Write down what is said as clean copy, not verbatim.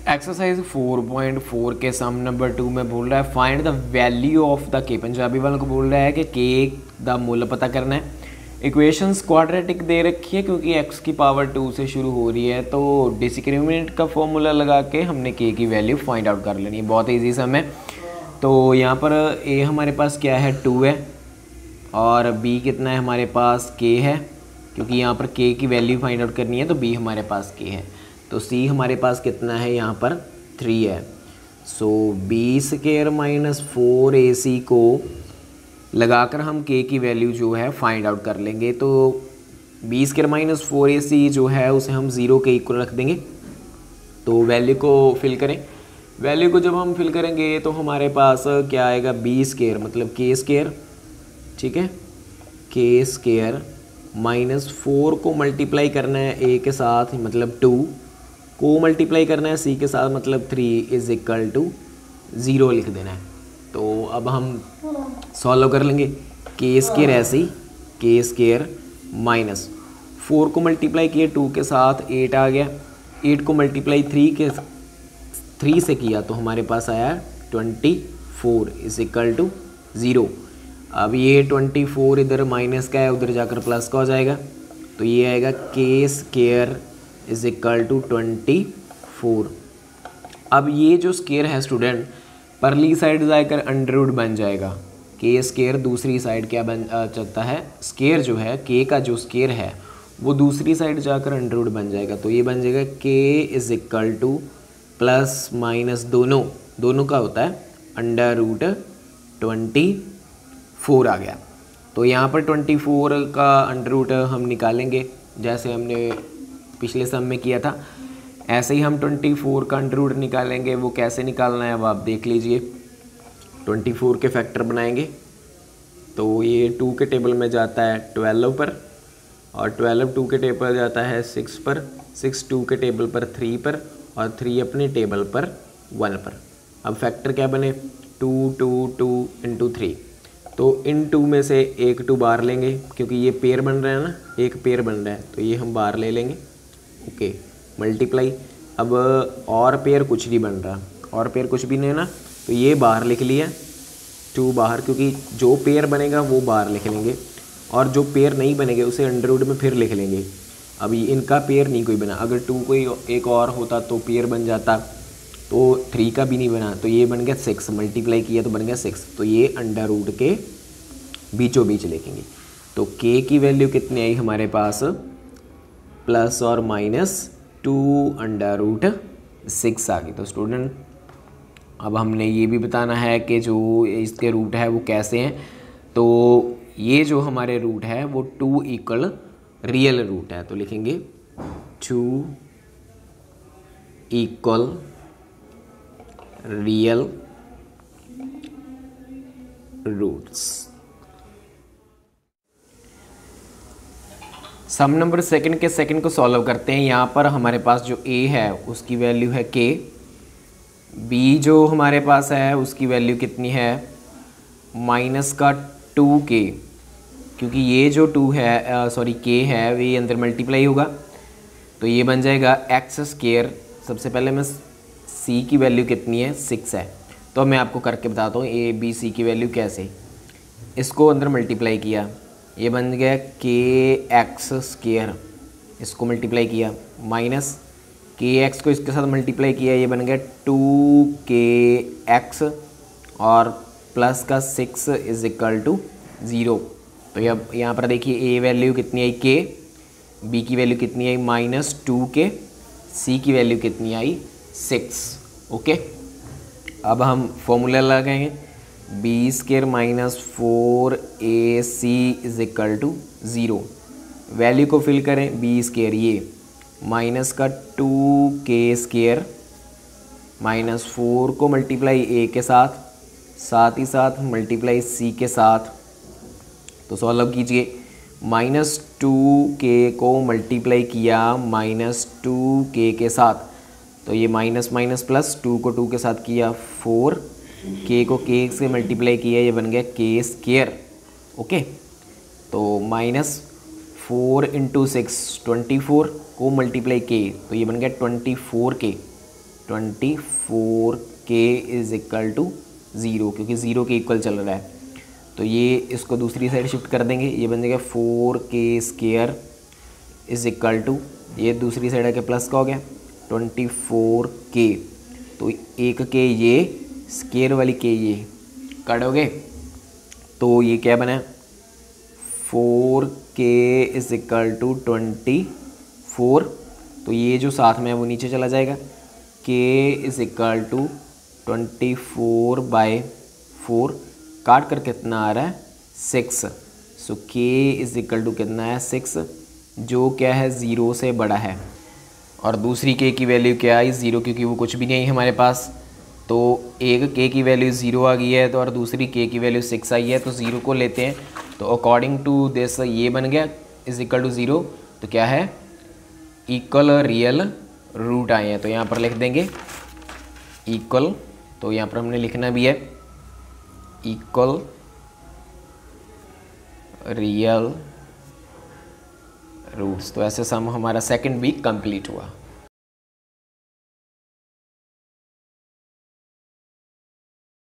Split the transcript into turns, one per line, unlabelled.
Exercise 4.4 के सम number 2 में बोल रहा है find the value of the के। पंजाबी वालों को बोल रहा है कि के दा मूल्य पता करना है। इक्वेशंस क्वाड्रेटिक दे रखी है क्योंकि x की पावर 2 से शुरू हो रही है, तो डिस्क्रिमिनेंट का फॉर्मूला लगा के हमने के की वैल्यू फाइंड आउट कर लेनी है। बहुत ईजी सम है। तो यहाँ पर a हमारे पास क्या है 2 है और b कितना है हमारे पास k है, क्योंकि यहाँ पर k की वैल्यू फाइंड आउट करनी है तो b हमारे पास k है। तो c हमारे पास कितना है यहाँ पर 3 है। सो b स्क्वायर माइनस 4ac को लगाकर हम k की वैल्यू जो है फाइंड आउट कर लेंगे। तो b स्क्वायर माइनस 4ac जो है उसे हम 0 के इक्वल रख देंगे। तो वैल्यू को फिल करें। वैल्यू को जब हम फिल करेंगे तो हमारे पास क्या आएगा b स्क्वायर मतलब k स्क्वायर, ठीक है, k स्क्वायर माइनस 4 को मल्टीप्लाई करना है a के साथ मतलब 2 को मल्टीप्लाई करना है c के साथ मतलब 3 इज इक्वल टू 0 लिख देना है। तो अब हम सॉल्व कर लेंगे। के स्क्वायर ऐसे ही के स्क्वायर माइनस 4 को मल्टीप्लाई किया 2 के साथ 8 आ गया, 8 को मल्टीप्लाई 3 से किया तो हमारे पास आया 24 इज इक्वल टू 0। अब ये 24 इधर माइनस का है उधर जाकर प्लस का हो जाएगा, तो ये आएगा के स्क्वायर इज इक्वल टू 24। अब ये जो स्क्वायर है स्टूडेंट परली साइड जाकर अंडर रूट बन जाएगा। के स्क्वायर दूसरी साइड क्या बन जाता है, स्क्वायर जो है के का जो स्क्वायर है वो दूसरी साइड जाकर अंडर रूट बन जाएगा। तो ये बन जाएगा के is equal two plus minus दोनों का होता है अंडर रूट 24 आ गया। तो यहाँ पर 24 का अंडर रूट हम निकालेंगे जैसे हमने पिछले सम में किया था, ऐसे ही हम 24 का अंडर रूट निकालेंगे। वो कैसे निकालना है अब आप देख लीजिए। 24 के फैक्टर बनाएंगे तो ये 2 के टेबल में जाता है 12 पर और 12 2 के टेबल पर जाता है 6 पर, 6 2 के टेबल पर 3 पर और 3 अपने टेबल पर 1 पर। अब फैक्टर क्या बने 2 2 2 इंटू 3। तो इन 2 में से एक 2 बाहर लेंगे क्योंकि ये पेयर बन रहा है ना, एक पेयर बन रहा है तो ये हम बाहर ले लेंगे। Okay multiply. अब और पेयर कुछ नहीं बन रहा, और पेयर कुछ भी नहीं है ना, तो ये बाहर लिख लिया 2 बाहर, क्योंकि जो पेयर बनेगा वो बाहर लिख लेंगे और जो पेयर नहीं बनेंगे उसे अंडर रूट में फिर लिख लेंगे। अब इनका पेयर नहीं कोई बना, अगर 2 कोई एक और होता तो पेयर बन जाता, तो 3 का भी नहीं बना तो ये बन गया 6, मल्टीप्लाई किया तो बन गया 6। तो ये अंडर रूट के बीचों बीच लिखेंगे। तो k की वैल्यू कितनी आई हमारे पास प्लस और माइनस 2 अंडर रूट 6 आ गई। तो स्टूडेंट अब हमने ये भी बताना है कि जो इसके रूट है वो कैसे हैं। तो ये जो हमारे रूट है वो 2 इक्वल रियल रूट है, तो लिखेंगे 2 इक्वल रियल रूट्स। सम नंबर सेकंड के सेकंड को सॉल्व करते हैं। यहाँ पर हमारे पास जो a है उसकी वैल्यू है k, b जो हमारे पास है उसकी वैल्यू कितनी है माइनस का 2k, क्योंकि ये जो 2 है सॉरी k है ये अंदर मल्टीप्लाई होगा तो ये बन जाएगा x स्क्वायर। सबसे पहले मैं c की वैल्यू कितनी है 6 है, तो मैं आपको करके बताता हूँ a b c की वैल्यू कैसे। इसको अंदर मल्टीप्लाई किया ये बन गया के एक्स स्क्वायर, इसको मल्टीप्लाई किया माइनस के एक्स को इसके साथ मल्टीप्लाई किया ये बन गया 2k एक्स और प्लस का 6 इज इक्वल टू 0। तो अब यहाँ पर देखिए a वैल्यू कितनी आई k, b की वैल्यू कितनी आई माइनस 2k, c की वैल्यू कितनी आई 6। ओके अब हम फॉर्मूला लगाएंगे b square minus 4ac is equal to 0। Value को फिल करें b स्क्वायर ये माइनस का 2k स्क्वायर माइनस 4 को मल्टीप्लाई a के साथ ही साथ मल्टीप्लाई c के साथ। तो सॉल्व कीजिए। माइनस 2k को मल्टीप्लाई किया माइनस 2k के साथ तो ये माइनस माइनस प्लस 2 को 2 के साथ किया 4, k को k से मल्टीप्लाई किया ये बन गया k स्क्वायर। ओके तो माइनस 4 इंटू 6 24 को मल्टीप्लाई k तो ये बन गया 24k 24k is equal to 0, क्योंकि 0 के इक्वल चल रहा है। तो ये इसको दूसरी साइड शिफ्ट कर देंगे, ये बन जाएगा 4k square is equal to, ये दूसरी साइड आके प्लस का हो गया 24k, तो एक के ये स्क्वायर वाली के ये काटोगे तो ये क्या बना 4k इज इक्वल टू 24, तो ये जो साथ में है वो नीचे चला जाएगा, k इज इक्वल टू 24/4, काट कर कितना आ रहा है 6, सो k इज इक्वल टू कितना है 6, जो क्या है 0 से बड़ा है। और दूसरी k की वैल्यू क्या आई 0, क्योंकि वो कुछ भी नहीं है हमारे पास, तो एक k की वैल्यू 0 आ गई है, तो और दूसरी k की वैल्यू 6 आई है, तो 0 को लेते हैं, तो अकॉर्डिंग टू दिस ये बन गया इज इक्वल टू 0, तो क्या है इक्वल रियल रूट आए हैं, तो यहाँ पर लिख देंगे इक्वल, तो यहाँ पर हमने लिखना भी है इक्वल रियल रूट्स। तो ऐसे सम हमारा सेकंड वीक कंप्लीट हुआ।